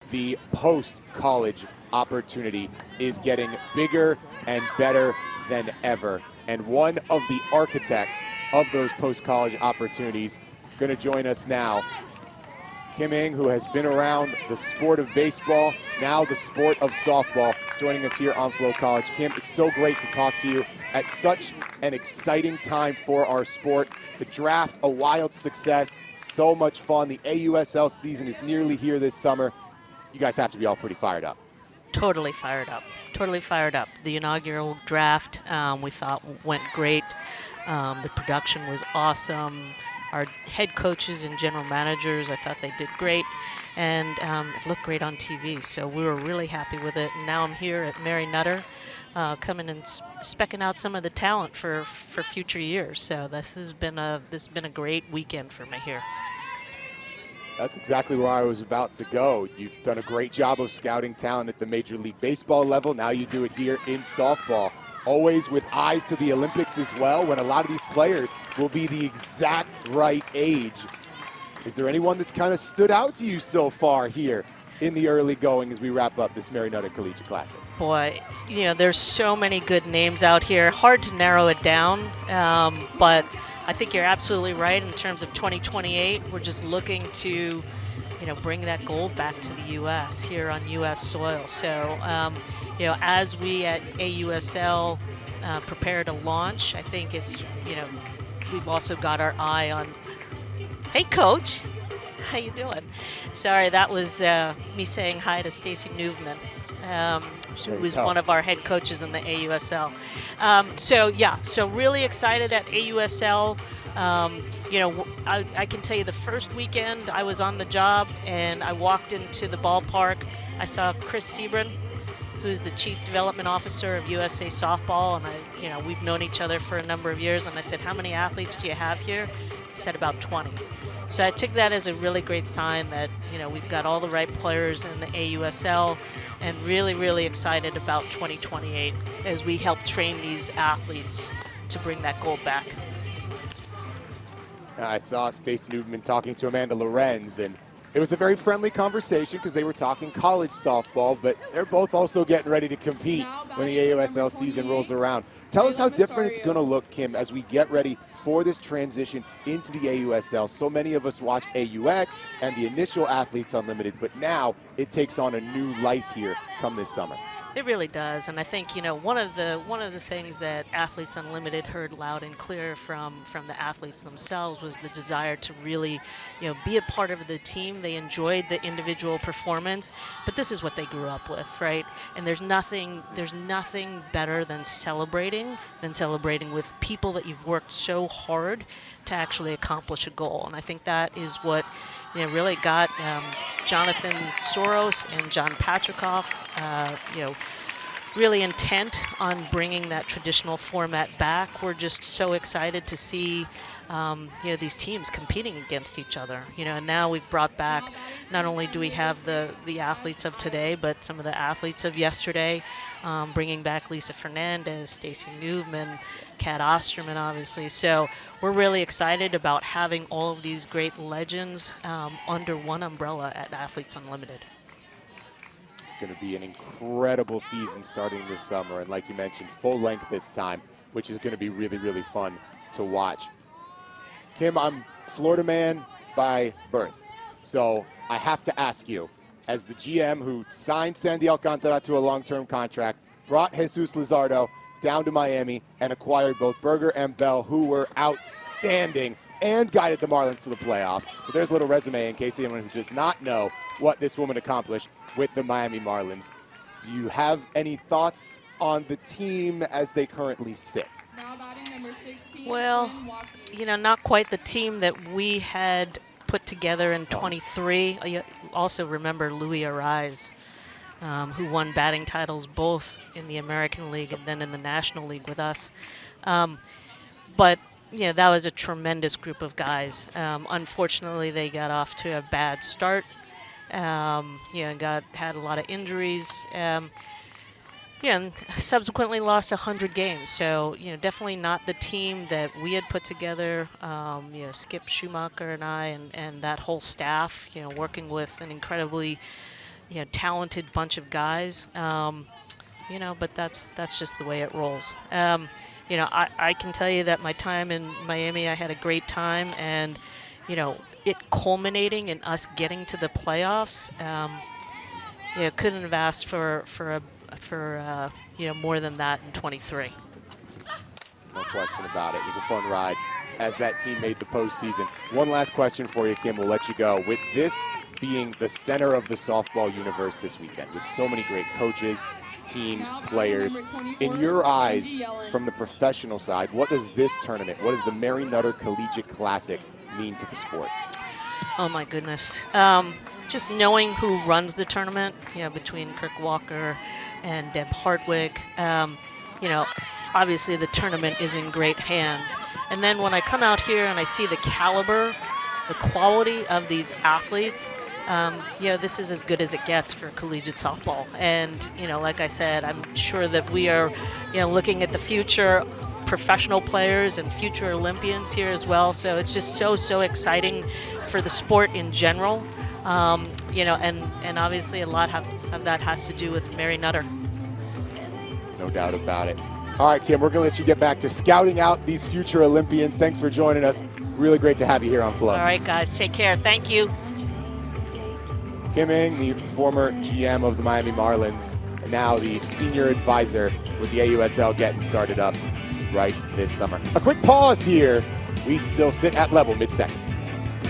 the post-college opportunity is getting bigger and better than ever. And one of the architects of those post-college opportunities going to join us now. Kim Ng, who has been around the sport of baseball, now the sport of softball, joining us here on Flow College. Kim, it's so great to talk to you at such an exciting time for our sport. The draft, a wild success, so much fun. The AUSL season is nearly here this summer. You guys have to be all pretty fired up. Totally fired up. Totally fired up. The inaugural draft we thought went great. The production was awesome. Our head coaches and general managers, I thought they did great, and it looked great on TV. So we were really happy with it. And now I'm here at Mary Nutter, coming and specking out some of the talent for future years. So this has been a great weekend for me here. That's exactly where I was about to go. You've done a great job of scouting talent at the Major League Baseball level. Now you do it here in softball. Always with eyes to the Olympics as well, when a lot of these players will be the exact right age. Is there anyone that's kind of stood out to you so far here in the early going as we wrap up this Mary Nutter Collegiate Classic? Boy, there's so many good names out here. Hard to narrow it down, but I think you're absolutely right in terms of 2028. We're just looking to, bring that gold back to the U.S. here on U.S. soil. So, as we at AUSL prepare to launch, I think it's, we've also got our eye on, hey, Coach, how you doing? Sorry, that was me saying hi to Stacy Newman, who was one of our head coaches in the AUSL. So really excited at AUSL. I can tell you the first weekend I was on the job and I walked into the ballpark. I saw Chris Sebrin, who's the Chief Development Officer of USA Softball, and we've known each other for a number of years, and I said, how many athletes do you have here? He said about 20. So I took that as a really great sign that, we've got all the right players in the AUSL, and really, really excited about 2028 as we help train these athletes to bring that gold back. I saw Stacey Newman talking to Amanda Lorenz, and it was a very friendly conversation because they were talking college softball, but they're both also getting ready to compete when the AUSL season rolls around. Tell us how different it's going to look, Kim, as we get ready for this transition into the AUSL. So many of us watched AUX and the initial Athletes Unlimited, but now it takes on a new life here come this summer. It really does, and I think one of the things that Athletes Unlimited heard loud and clear from the athletes themselves was the desire to really, be a part of the team. They enjoyed the individual performance, but this is what they grew up with, right? And there's nothing better than celebrating with people that you've worked so hard to actually accomplish a goal. And I think that is what really got Jonathan Soros and John Patrikoff, really intent on bringing that traditional format back. We're just so excited to see these teams competing against each other. And now we've brought back, not only do we have the athletes of today, but some of the athletes of yesterday, bringing back Lisa Fernandez, Stacy Newman, Kat Osterman, obviously. So we're really excited about having all of these great legends under one umbrella at Athletes Unlimited. It's going to be an incredible season starting this summer, and like you mentioned, full length this time, which is going to be really, really fun to watch. Kim, I'm Florida man by birth, so I have to ask you, as the GM who signed Sandy Alcantara to a long-term contract, brought Jesus Luzardo down to Miami, and acquired both Berger and Bell, who were outstanding and guided the Marlins to the playoffs. So there's a little resume in case anyone who does not know what this woman accomplished with the Miami Marlins. Do you have any thoughts on the team as they currently sit? Well, not quite the team that we had put together in 23. You also remember Louis Arise, who won batting titles both in the American League and then in the National League with us. But that was a tremendous group of guys. Unfortunately, they got off to a bad start. Had a lot of injuries. And subsequently lost 100 games. So, definitely not the team that we had put together. Skip Schumacher and I and that whole staff, working with an incredibly, talented bunch of guys. But that's just the way it rolls. I can tell you that my time in Miami, I had a great time, and it culminating in us getting to the playoffs. Couldn't have asked for more than that in 23. No question about it. It was a fun ride as that team made the postseason. One last question for you, Kim. We'll let you go. With this being the center of the softball universe this weekend, with so many great coaches, teams, players, in your eyes, from the professional side, what does this tournament, what does the Mary Nutter Collegiate Classic mean to the sport? Oh my goodness. Just knowing who runs the tournament, between Kirk Walker and Deb Hartwig, obviously the tournament is in great hands. And then when I come out here and I see the caliber, the quality of these athletes, this is as good as it gets for collegiate softball. And, like I said, I'm sure that we are, looking at the future professional players and future Olympians here as well. So it's just so exciting for the sport in general. And obviously a lot of that has to do with Mary Nutter. No doubt about it. All right, Kim, we're going to let you get back to scouting out these future Olympians. Thanks for joining us. Really great to have you here on Flow. All right, guys, take care. Thank you. Kim Ng, the former GM of the Miami Marlins, and now the senior advisor with the AUSL getting started up right this summer. A quick pause here. We still sit at level mid-second.